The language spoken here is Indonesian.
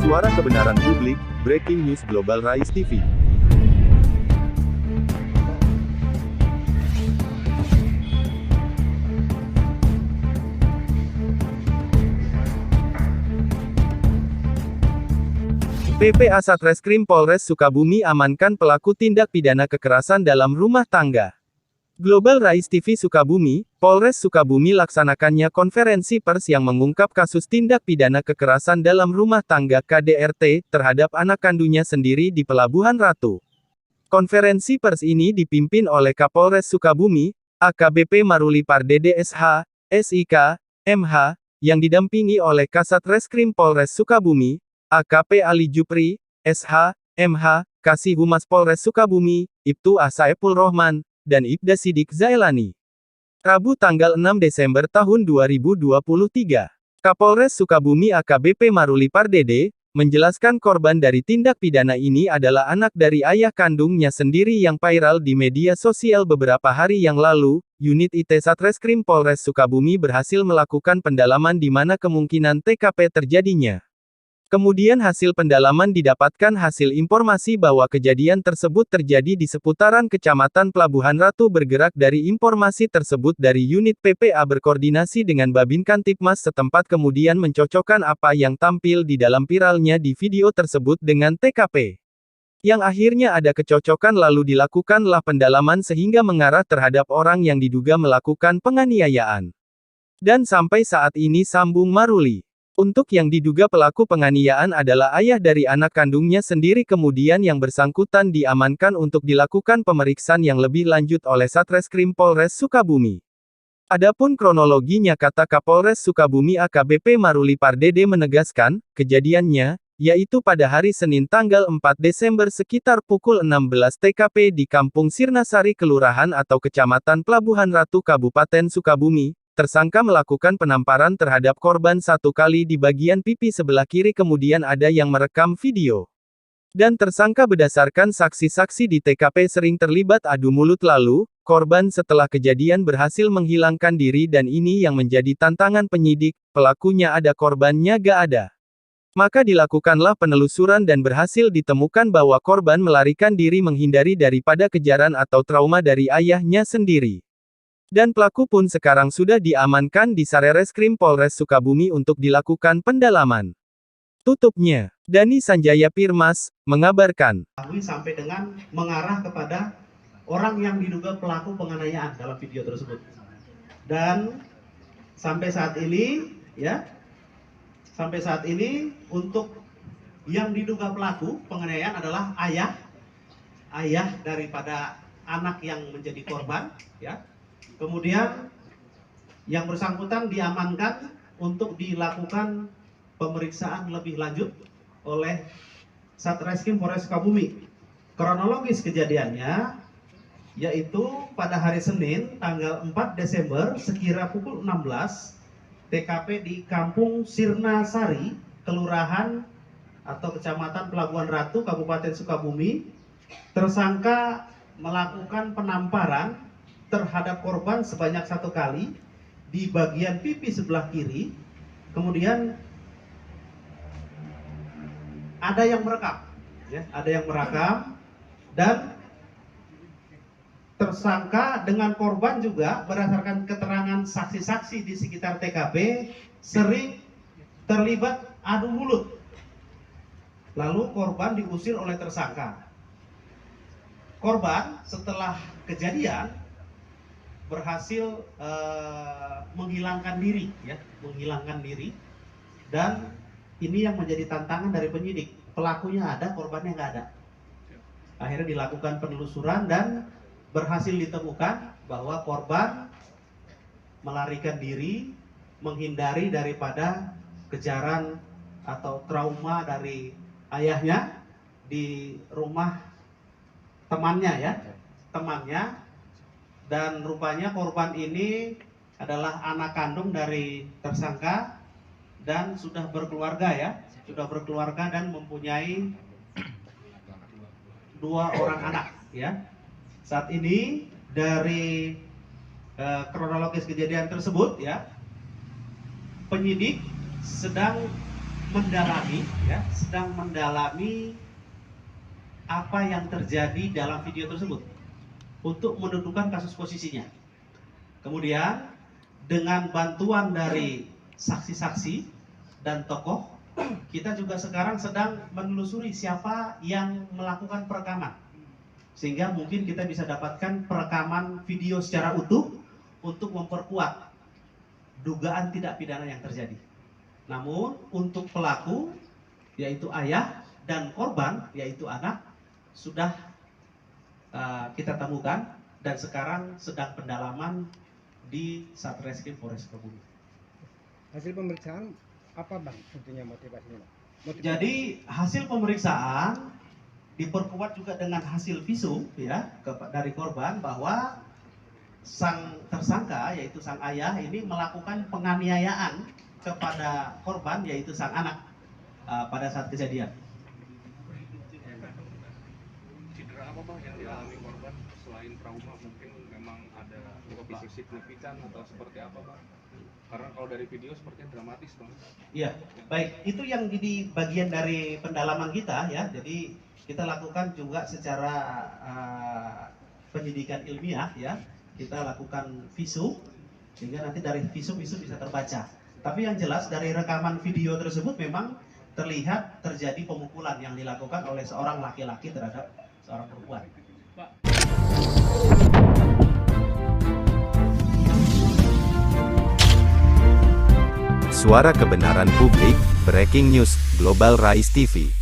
Suara Kebenaran Publik, Breaking News Global Rise TV. PPA Satreskrim Polres Sukabumi amankan pelaku tindak pidana kekerasan dalam rumah tangga. Global Rise TV Sukabumi, Polres Sukabumi laksanakannya konferensi pers yang mengungkap kasus tindak pidana kekerasan dalam rumah tangga KDRT terhadap anak kandungnya sendiri di Pelabuhan Ratu. Konferensi pers ini dipimpin oleh Kapolres Sukabumi, AKBP Maruli Pardede SH, SIK, MH, yang didampingi oleh Kasat Reskrim Polres Sukabumi, AKP Ali Jupri, SH, MH, Kasih Humas Polres Sukabumi, Ibtu Saepul Rohman, dan Ibda Sidik Zailani. Rabu tanggal 6 Desember tahun 2023. Kapolres Sukabumi AKBP Maruli Pardede, menjelaskan korban dari tindak pidana ini adalah anak dari ayah kandungnya sendiri yang viral di media sosial beberapa hari yang lalu. Unit IT Satreskrim Polres Sukabumi berhasil melakukan pendalaman di mana kemungkinan TKP terjadinya. Kemudian hasil pendalaman didapatkan hasil informasi bahwa kejadian tersebut terjadi di seputaran Kecamatan Pelabuhan Ratu. Bergerak dari informasi tersebut dari unit PPA berkoordinasi dengan Babin Kantipmas setempat kemudian mencocokkan apa yang tampil di dalam viralnya di video tersebut dengan TKP. Yang akhirnya ada kecocokan lalu dilakukanlah pendalaman sehingga mengarah terhadap orang yang diduga melakukan penganiayaan. Dan sampai saat ini sambung Maruli. Untuk yang diduga pelaku penganiayaan adalah ayah dari anak kandungnya sendiri, kemudian yang bersangkutan diamankan untuk dilakukan pemeriksaan yang lebih lanjut oleh Satreskrim Polres Sukabumi. Adapun kronologinya, kata Kapolres Sukabumi AKBP Maruli Pardede menegaskan, kejadiannya, yaitu pada hari Senin tanggal 4 Desember sekitar pukul 16 TKP di Kampung Sirnasari Kelurahan atau Kecamatan Pelabuhan Ratu Kabupaten Sukabumi. Tersangka melakukan penamparan terhadap korban satu kali di bagian pipi sebelah kiri, kemudian ada yang merekam video. Dan tersangka berdasarkan saksi-saksi di TKP sering terlibat adu mulut, lalu, korban setelah kejadian berhasil menghilangkan diri dan ini yang menjadi tantangan penyidik, pelakunya ada korbannya gak ada. Maka dilakukanlah penelusuran dan berhasil ditemukan bahwa korban melarikan diri menghindari daripada kejaran atau trauma dari ayahnya sendiri. Dan pelaku pun sekarang sudah diamankan di Sarereskrim Polres Sukabumi untuk dilakukan pendalaman. Tutupnya, Dani Sanjaya Pirmas, mengabarkan. Sampai dengan mengarah kepada orang yang diduga pelaku penganiayaan dalam video tersebut. Dan sampai saat ini, untuk yang diduga pelaku penganiayaan adalah ayah daripada anak yang menjadi korban, Kemudian yang bersangkutan diamankan untuk dilakukan pemeriksaan lebih lanjut oleh Satreskrim Polres Sukabumi. Kronologis kejadiannya yaitu pada hari Senin tanggal 4 Desember sekira pukul 16 TKP di Kampung Sirnasari, Kelurahan atau Kecamatan Pelabuhan Ratu, Kabupaten Sukabumi. Tersangka melakukan penamparan terhadap korban sebanyak satu kali di bagian pipi sebelah kiri, kemudian ada yang merekam, dan tersangka dengan korban juga berdasarkan keterangan saksi-saksi di sekitar TKP sering terlibat adu mulut, lalu korban diusir oleh tersangka. Korban setelah kejadian berhasil menghilangkan diri, dan ini yang menjadi tantangan dari penyidik. Pelakunya ada, korbannya nggak ada. Akhirnya dilakukan penelusuran dan berhasil ditemukan bahwa korban melarikan diri, menghindari daripada kejaran atau trauma dari ayahnya di rumah temannya, dan rupanya korban ini adalah anak kandung dari tersangka dan sudah berkeluarga, dan mempunyai 2 orang anak, Saat ini dari kronologis kejadian tersebut, penyidik sedang mendalami, ya, sedang mendalami apa yang terjadi dalam video tersebut untuk menentukan kasus posisinya. Kemudian dengan bantuan dari saksi-saksi dan tokoh, kita juga sekarang sedang menelusuri siapa yang melakukan perekaman, sehingga mungkin kita bisa dapatkan perekaman video secara utuh untuk memperkuat dugaan tidak pidana yang terjadi. Namun untuk pelaku, yaitu ayah, dan korban, yaitu anak, sudah kita temukan dan sekarang sedang pendalaman di Satreskrim Polres Sukabumi. Hasil pemeriksaan apa bang? Intinya motivasinya? Jadi hasil pemeriksaan diperkuat juga dengan hasil visum, ya, dari korban bahwa sang tersangka, yaitu sang ayah, ini melakukan penganiayaan kepada korban, yaitu sang anak, pada saat kejadian. Cedera apa bang yang dialami korban selain trauma? Mungkin memang ada luka fisik signifikan atau seperti apa bang? Karena kalau dari video sepertinya dramatis bang. Iya, baik. Itu yang di bagian dari pendalaman kita, ya. Jadi kita lakukan juga secara penyidikan ilmiah, ya. Kita lakukan visum, sehingga nanti dari visum bisa terbaca. Tapi yang jelas dari rekaman video tersebut memang terlihat terjadi pemukulan yang dilakukan oleh seorang laki-laki terhadap seorang perempuan. Suara kebenaran publik, breaking news, Global Rise TV.